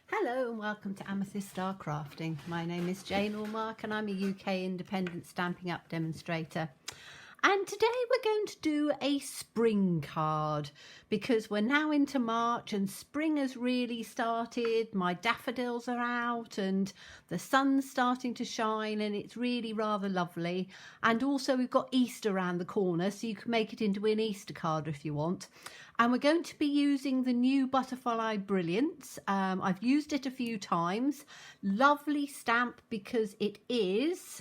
Hello and welcome to Amethyst Star Crafting. My name is Jane Allmark and I'm a UK independent Stampin' Up demonstrator. And today we're going to do a spring card because we're now into March and spring has really started. My daffodils are out and the sun's starting to shine and it's really rather lovely. And also we've got Easter around the corner, so you can make it into an Easter card if you want. And we're going to be using the new Butterfly Brilliance. I've used it a few times. Lovely stamp because it is,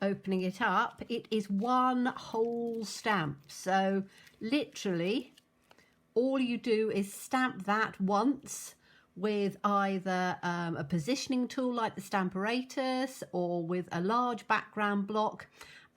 opening it up, it is one whole stamp. So literally all you do is stamp that once with either a positioning tool like the Stamparatus or with a large background block,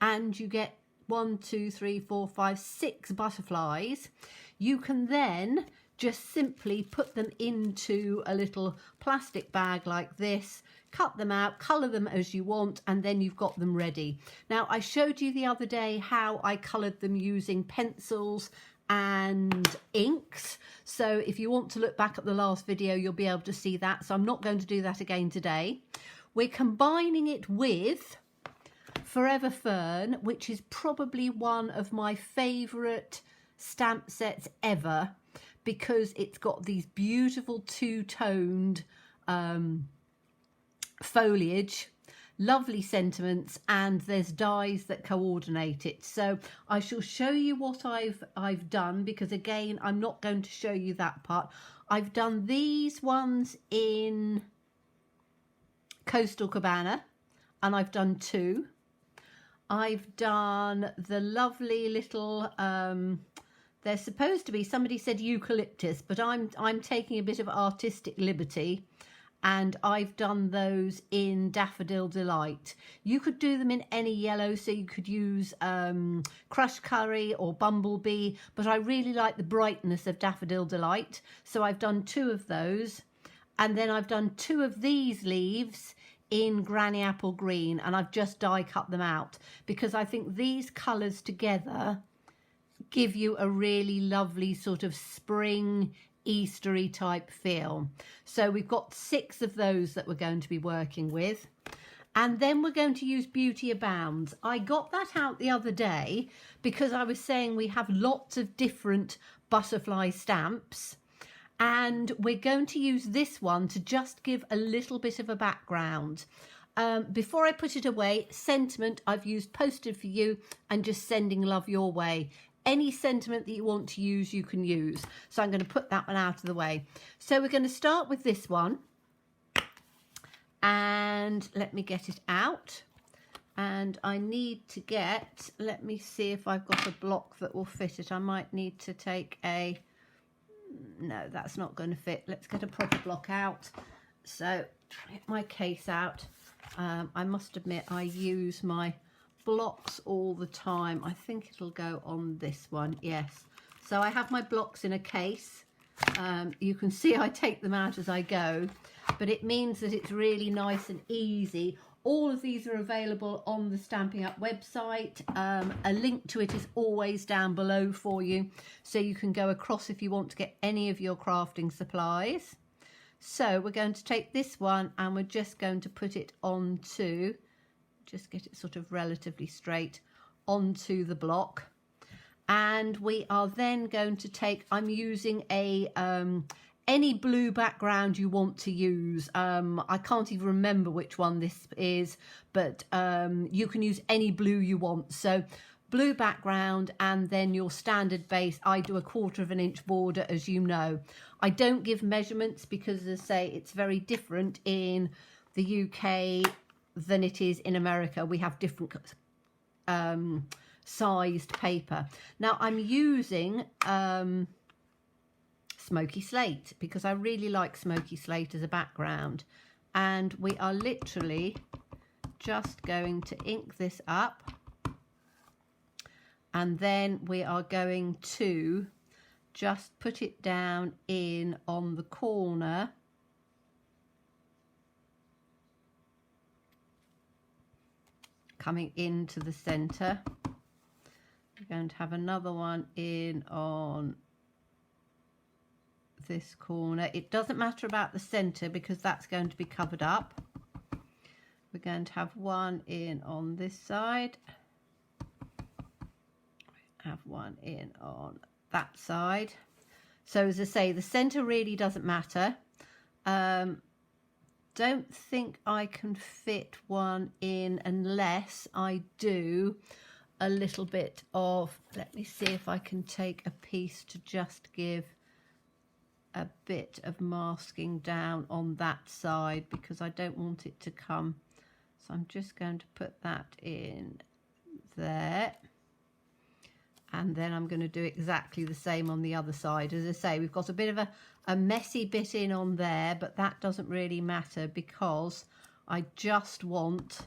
and you get 1, 2, 3, 4, 5, 6 butterflies. You can then just simply put them into a little plastic bag like this, cut them out, colour them as you want, and then you've got them ready. Now, I showed you the other day how I coloured them using pencils and inks. So if you want to look back at the last video, you'll be able to see that. So I'm not going to do that again today. We're combining it with Forever Fern, which is probably one of my favourite stamp sets ever because it's got these beautiful two-toned foliage, lovely sentiments, and there's dies that coordinate it. So I shall show you what I've done, because again I'm not going to show you that part. I've done these ones in Coastal Cabana and I've done 2. I've done the lovely little they're supposed to be, somebody said eucalyptus, but I'm taking a bit of artistic liberty and I've done those in Daffodil Delight. You could do them in any yellow, so you could use Crushed Curry or Bumblebee, but I really like the brightness of Daffodil Delight, so I've done 2 of those. And then I've done 2 of these leaves in Granny Apple Green, and I've just die cut them out because I think these colours together give you a really lovely sort of spring Eastery type feel. So we've got 6 of those that we're going to be working with, and then we're going to use Beauty Abounds. I got that out the other day because I was saying we have lots of different butterfly stamps, and we're going to use this one to just give a little bit of a background. Before I put it away, sentiment, I've used Posted For You and Just Sending Love Your Way. Any sentiment that you want to use, you can use. So I'm going to put that one out of the way. So we're going to start with this one. And let me get it out. And I need to get, let me see if I've got a block that will fit it. I might need to take a, no, that's not going to fit. Let's get a proper block out. So get my case out. I must admit I use my blocks all the time. I think it'll go on this one. Yes, so I have my blocks in a case. You can see I take them out as I go, but it means that it's really nice and easy. All of these are available on the Stampin' Up website. A link to it is always down below for you, so you can go across if you want to get any of your crafting supplies. So we're going to take this one and we're just going to put it onto, just get it sort of relatively straight onto the block, and we are then going to take, I'm using a any blue background you want to use. I can't even remember which one this is, but you can use any blue you want. So blue background and then your standard base. I do a 1/4 inch border, as you know. I don't give measurements because, as I say, it's very different in the UK than it is in America. We have different sized paper. Now I'm using Smoky Slate because I really like Smoky Slate as a background, and we are literally just going to ink this up, and then we are going to just put it down in on the corner coming into the center. We're going to have another one in on this corner. It doesn't matter about the center because that's going to be covered up. We're going to have one in on this side, have one in on that side. So as I say, the center really doesn't matter. Don't think I can fit one in unless I do a little bit of, let me see if I can take a piece to just give a bit of masking down on that side, because I don't want it to come. So I'm just going to put that in there. And then I'm going to do exactly the same on the other side. As I say, we've got a bit of a messy bit in on there, but that doesn't really matter because I just want,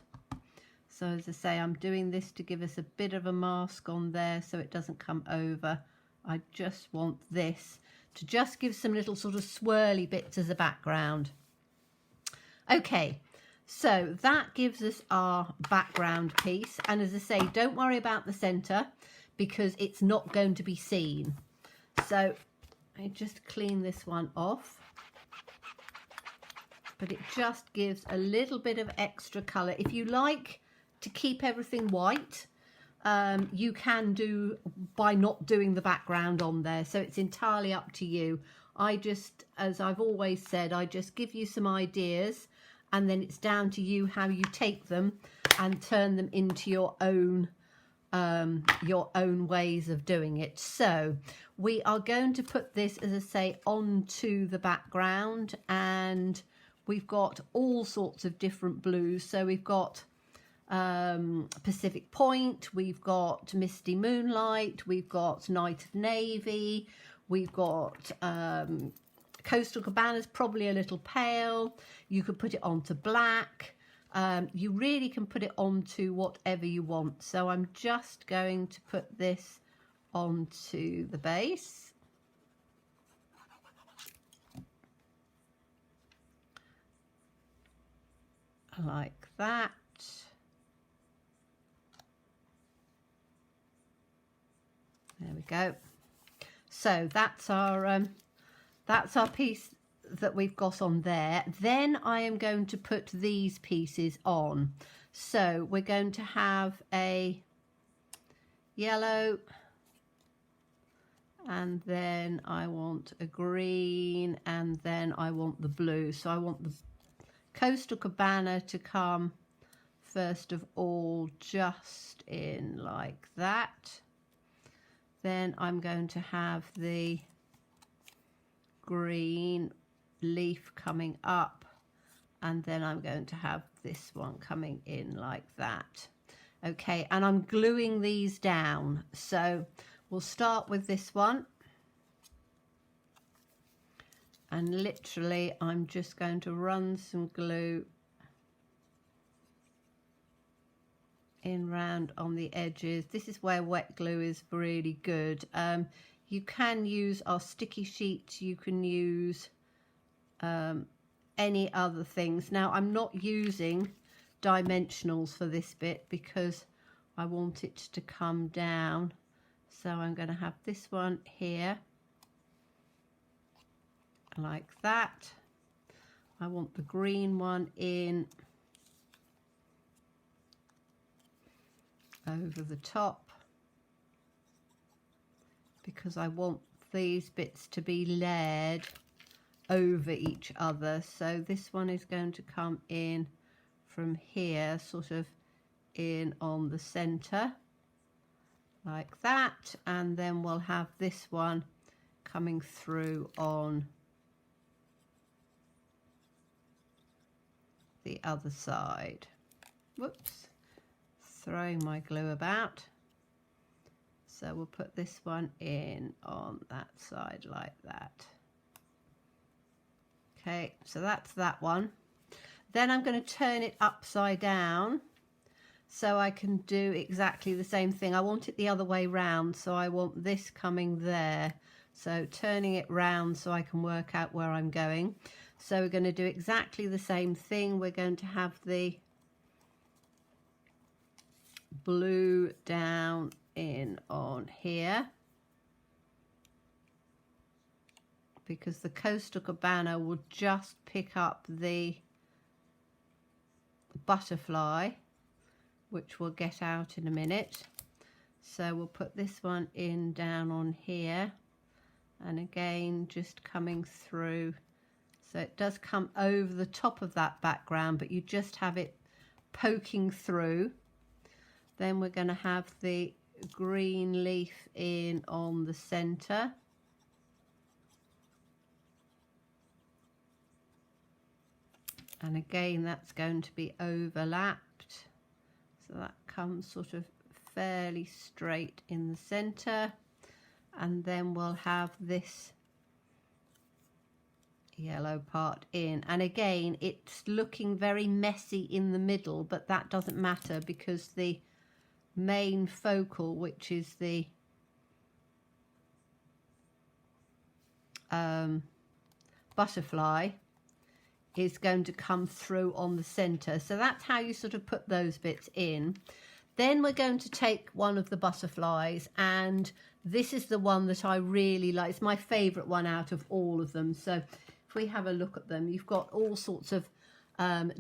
so as I say, I'm doing this to give us a bit of a mask on there so it doesn't come over. I just want this to just give some little sort of swirly bits as a background. Okay, so that gives us our background piece. And as I say, don't worry about the center, because it's not going to be seen. So I just clean this one off, but it just gives a little bit of extra colour. If you like to keep everything white, you can do by not doing the background on there. So it's entirely up to you. I just, as I've always said, I just give you some ideas, and then it's down to you how you take them and turn them into your own ways of doing it. So we are going to put this, as I say, onto the background, and we've got all sorts of different blues. So we've got Pacific Point, we've got Misty Moonlight, we've got Night of Navy, we've got Coastal Cabana's probably a little pale. You could put it onto black. You really can put it onto whatever you want. So I'm just going to put this onto the base. Like that. There we go. So that's our piece that we've got on there. Then I am going to put these pieces on. So we're going to have a yellow, and then I want a green, and then I want the blue. So I want the Coastal Cabana to come first of all, just in like that. Then I'm going to have the green leaf coming up, and then I'm going to have this one coming in like that. Okay, and I'm gluing these down. So we'll start with this one, and literally I'm just going to run some glue in round on the edges. This is where wet glue is really good. You can use our sticky sheets, you can use any other things. Now I'm not using dimensionals for this bit because I want it to come down. So I'm going to have this one here like that. I want the green one in over the top because I want these bits to be layered over each other. So this one is going to come in from here, sort of in on the center like that, and then we'll have this one coming through on the other side. Whoops, throwing my glue about. So we'll put this one in on that side like that. Okay, so that's that one. Then I'm going to turn it upside down so I can do exactly the same thing. I want it the other way round, so I want this coming there. So turning it round so I can work out where I'm going. So we're going to do exactly the same thing. We're going to have the blue down in on here because the Coastal Cabana will just pick up the butterfly, which we'll get out in a minute. So we'll put this one in down on here, and again just coming through, so it does come over the top of that background, but you just have it poking through. Then we're going to have the green leaf in on the center, and again that's going to be overlapped, so that comes sort of fairly straight in the center. And then we'll have this yellow part in, and again it's looking very messy in the middle, but that doesn't matter because the main focal, which is the butterfly, is going to come through on the center. So that's how you sort of put those bits in. Then we're going to take one of the butterflies, and this is the one that I really like. It's my favorite one out of all of them. So if we have a look at them, you've got all sorts of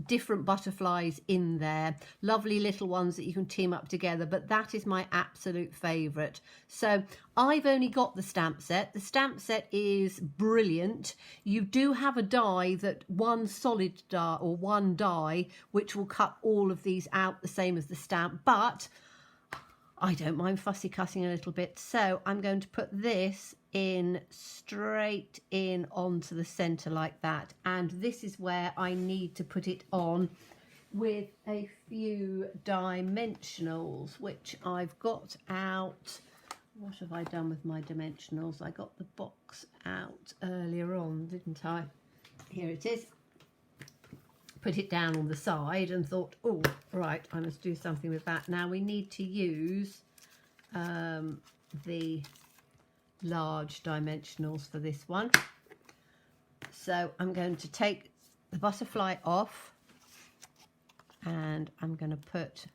different butterflies in there, lovely little ones that you can team up together, but that is my absolute favorite. So I've only got the stamp set. The stamp set is brilliant. You do have a die, that one solid die or one die, which will cut all of these out the same as the stamp, but I don't mind fussy cutting a little bit. So I'm going to put this in straight in onto the center like that, and this is where I need to put it on with a few dimensionals, which I've got out. What have I done with my dimensionals? I got the box out earlier on, didn't I? Here it is. Put it down on the side and thought, oh right, I must do something with that. Now we need to use the large dimensionals for this one. So I'm going to take the butterfly off, and I'm going to put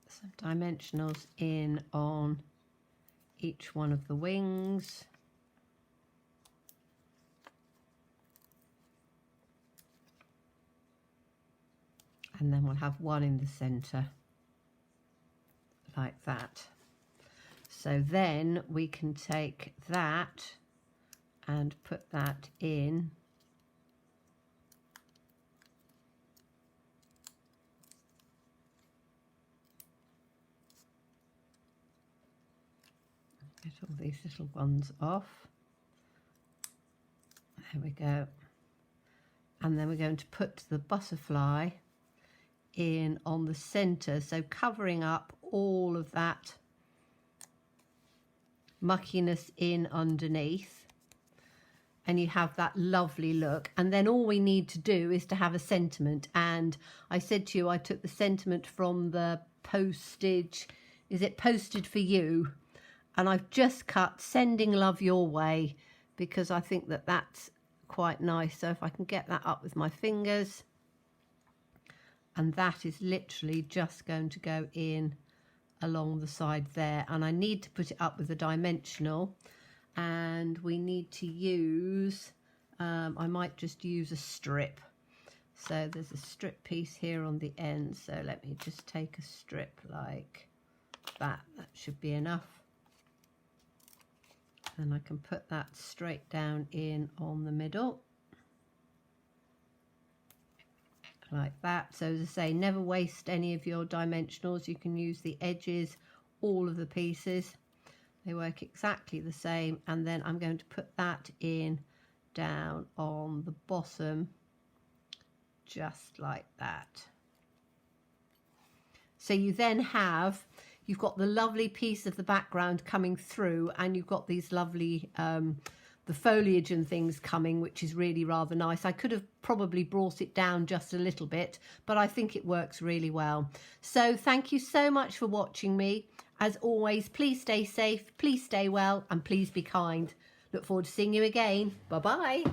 some dimensionals in on each one of the wings. And then we'll have one in the center like that. So then we can take that and put that in get all these little ones off. There we go. And then we're going to put the butterfly in on the center, so covering up all of that muckiness in underneath, and you have that lovely look. And then all we need to do is to have a sentiment, and I said to you I took the sentiment from the postage, is it Posted for You, and I've just cut Sending Love Your Way, because I think that that's quite nice. So if I can get that up with my fingers, and that is literally just going to go in along the side there, and I need to put it up with a dimensional, and we need to use I might just use a strip. So there's a strip piece here on the end, so let me just take a strip like that. That should be enough, and I can put that straight down in on the middle like that. So as I say, never waste any of your dimensionals. You can use the edges, all of the pieces, they work exactly the same. And then I'm going to put that in down on the bottom just like that. So you then have, you've got the lovely piece of the background coming through, and you've got these lovely the foliage and things coming, which is really rather nice. I could have probably brought it down just a little bit, but I think it works really well. So thank you so much for watching me. As always, please stay safe, please stay well, and please be kind. Look forward to seeing you again. Bye bye.